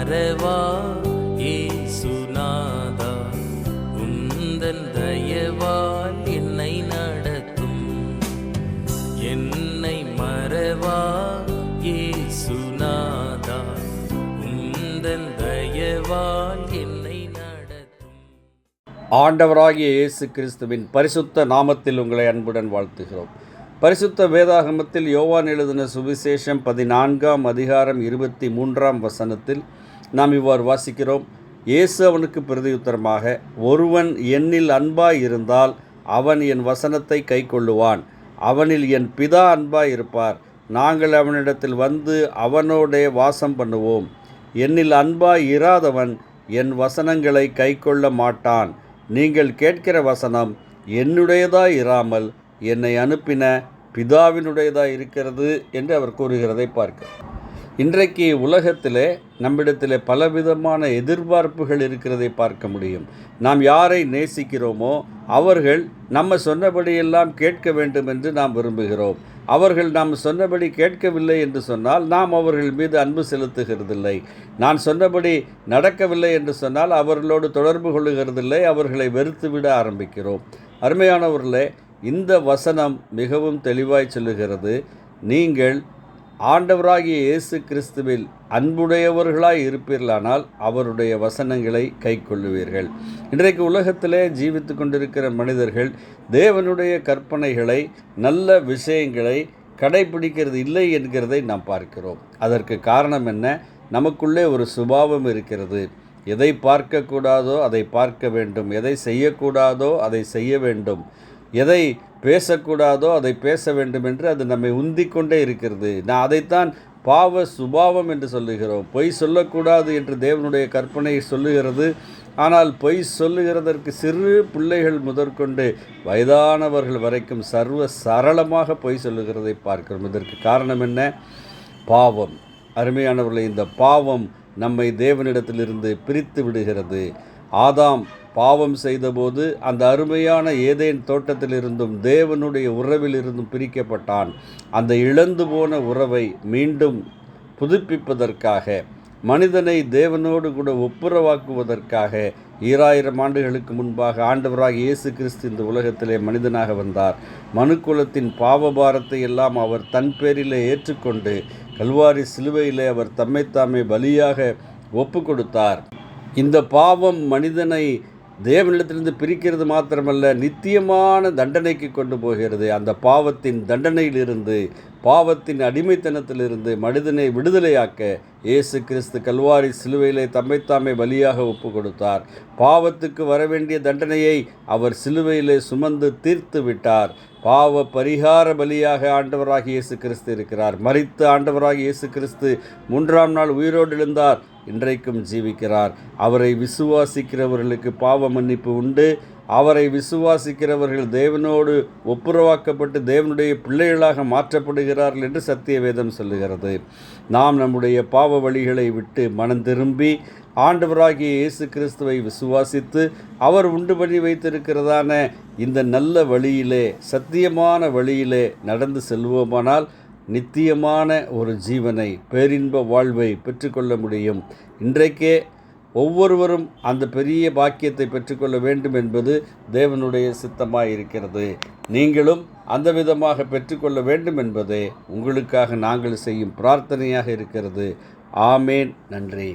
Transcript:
மறவா இயேசுநாதா, உந்தன் தயவால் என்னை நடத்தும். என்னை மறவா இயேசுநாதா, உந்தன் தயவால் என்னை நடத்தும். ஆண்டவராகிய இயேசு கிறிஸ்துவின் பரிசுத்த நாமத்தில் உங்களை அன்புடன் வாழ்த்துகிறோம். பரிசுத்த வேதாகமத்தில் யோவான் எழுதின சுவிசேஷம் 14ஆம் அதிகாரம் 23ஆம் வசனத்தில் நாம் இவ்வாறு வாசிக்கிறோம். இயேசு அவனுக்கு பிரதியுத்தரமாக, ஒருவன் என்னில் அன்பாய் இருந்தால் அவன் என் வசனத்தை கைக்கொள்ளுவான். அவனில் என் பிதா அன்பாய் இருப்பார். நாங்கள் அவனிடத்தில் வந்து அவனோடே வாசம் பண்ணுவோம். என்னில் அன்பாய் இராதவன் என் வசனங்களை கைக்கொள்ள மாட்டான். நீங்கள் கேட்கிற வசனம் என்னுடையதாய் இராமல் என்னை அனுப்பின பிதாவினுடையதாக இருக்கிறது என்று அவர் கூறுகிறதை பார்க்கிறோம். இன்றைக்கு உலகத்திலே நம்மிடத்திலே பலவிதமான எதிர்பார்ப்புகள் இருக்கிறதை பார்க்க முடியும். நாம் யாரை நேசிக்கிறோமோ அவர்கள் நம்ம சொன்னபடியெல்லாம் கேட்க வேண்டும் என்று நாம் விரும்புகிறோம். அவர்கள் நாம் சொன்னபடி கேட்கவில்லை என்று சொன்னால் நாம் அவர்கள் மீது அன்பு செலுத்துகிறதில்லை. நான் சொன்னபடி நடக்கவில்லை என்று சொன்னால் அவர்களோடு தொடர்பு கொள்ளுகிறதில்லை. அவர்களை வெறுத்துவிட ஆரம்பிக்கிறோம். அருமையானவர்களே, இந்த வசனம் மிகவும் தெளிவாய் சொல்லுகிறது. நீங்கள் ஆண்டவராகிய இயேசு கிறிஸ்துவில் அன்புடையவர்களாய் இருப்பீர்களானால் அவருடைய வசனங்களை கைக்கொள்ளுவீர்கள். இன்றைக்கு உலகத்திலே ஜீவித்து கொண்டிருக்கிற மனிதர்கள் தேவனுடைய கற்பனைகளை, நல்ல விஷயங்களை கடைபிடிக்கிறது இல்லை என்கிறதை நாம் பார்க்கிறோம். அதற்கு காரணம் என்ன? நமக்குள்ளே ஒரு சுபாவம் இருக்கிறது. எதை பார்க்கக்கூடாதோ அதை பார்க்க வேண்டும், எதை செய்யக்கூடாதோ அதை செய்ய வேண்டும், எதை பேசக்கூடாதோ அதை பேச வேண்டும் என்று அது நம்மை உந்திக்கொண்டே இருக்கிறது. நான் அதைத்தான் பாவ சுபாவம் என்று சொல்லுகிறோம். பொய் சொல்லக்கூடாது என்று தேவனுடைய கற்பனை சொல்லுகிறது. ஆனால் பொய் சொல்லுகிறதற்கு சிறு பிள்ளைகள் முதற்கொண்டு வயதானவர்கள் வரைக்கும் சர்வ சரளமாக பொய் சொல்லுகிறதை பார்க்கிறோம். இதற்கு காரணம் என்ன? பாவம். அருமையானவர்களை, இந்த பாவம் நம்மை தேவனிடத்திலிருந்து பிரித்து விடுகிறது. ஆதாம் பாவம் செய்தபோது அந்த அருமையான ஏதேன் தோட்டத்திலிருந்தும் தேவனுடைய உறவிலிருந்தும் பிரிக்கப்பட்டான். அந்த இழந்து போன உறவை மீண்டும் புதுப்பிப்பதற்காக, மனிதனை தேவனோடு கூட ஒப்புரவாக்குவதற்காக 2000 ஆண்டுகளுக்கு முன்பாக ஆண்டவராக இயேசு கிறிஸ்து இந்த உலகத்திலே மனிதனாக வந்தார். மனுக்குலத்தின் பாவபாரத்தை எல்லாம் அவர் தன் பேரிலே ஏற்றுக்கொண்டு கல்வாரி சிலுவையிலே அவர் தம்மைத்தாமே பலியாக ஒப்பு கொடுத்தார். இந்த பாவம் மனிதனை தேவனிடத்திலிருந்து பிரிக்கிறது மாத்திரமல்ல, நித்தியமான தண்டனைக்கு கொண்டு போகிறது. அந்த பாவத்தின் தண்டனையிலிருந்து, பாவத்தின் அடிமைத்தனத்திலிருந்து மனிதனை விடுதலையாக்க இயேசு கிறிஸ்து கல்வாரி சிலுவையிலே தம்மைத்தாமே பலியாக ஒப்பு கொடுத்தார். பாவத்துக்கு வரவேண்டிய தண்டனையை அவர் சிலுவையிலே சுமந்து தீர்த்து விட்டார். பாவ பரிகார பலியாக ஆண்டவராகிய இயேசு கிறிஸ்து இருக்கிறார். மரித்த ஆண்டவராகிய இயேசு கிறிஸ்து 3ஆம் நாள் உயிரோடு எழுந்தார். இன்றைக்கும் ஜீவிக்கிறார். அவரை விசுவாசிக்கிறவர்களுக்கு பாவ மன்னிப்பு உண்டு. அவரை விசுவாசிக்கிறவர்கள் தேவனோடு ஒப்புரவாக்கப்பட்டு தேவனுடைய பிள்ளைகளாக மாற்றப்படுகிறார்கள் என்று சத்திய வேதம் சொல்லுகிறது. நாம் நம்முடைய பாவ வழிகளை விட்டு மனம் திரும்பி ஆண்டவராகிய இயேசு கிறிஸ்துவை விசுவாசித்து அவர் உண்டு பண்ணி வைத்திருக்கிறதான இந்த நல்ல வழியிலே, சத்தியமான வழியிலே நடந்து செல்வோமானால் நித்தியமான ஒரு ஜீவனை, பேரின்ப வாழ்வை பெற்றுக்கொள்ள முடியும். இன்றைக்கே ஒவ்வொருவரும் அந்த பெரிய பாக்கியத்தை பெற்றுக்கொள்ள வேண்டும் என்பது தேவனுடைய சித்தமாக இருக்கிறது. நீங்களும் அந்த விதமாக பெற்றுக்கொள்ள வேண்டும் என்பதே உங்களுக்காக நாங்கள் செய்யும் பிரார்த்தனையாக இருக்கிறது. ஆமேன். நன்றி.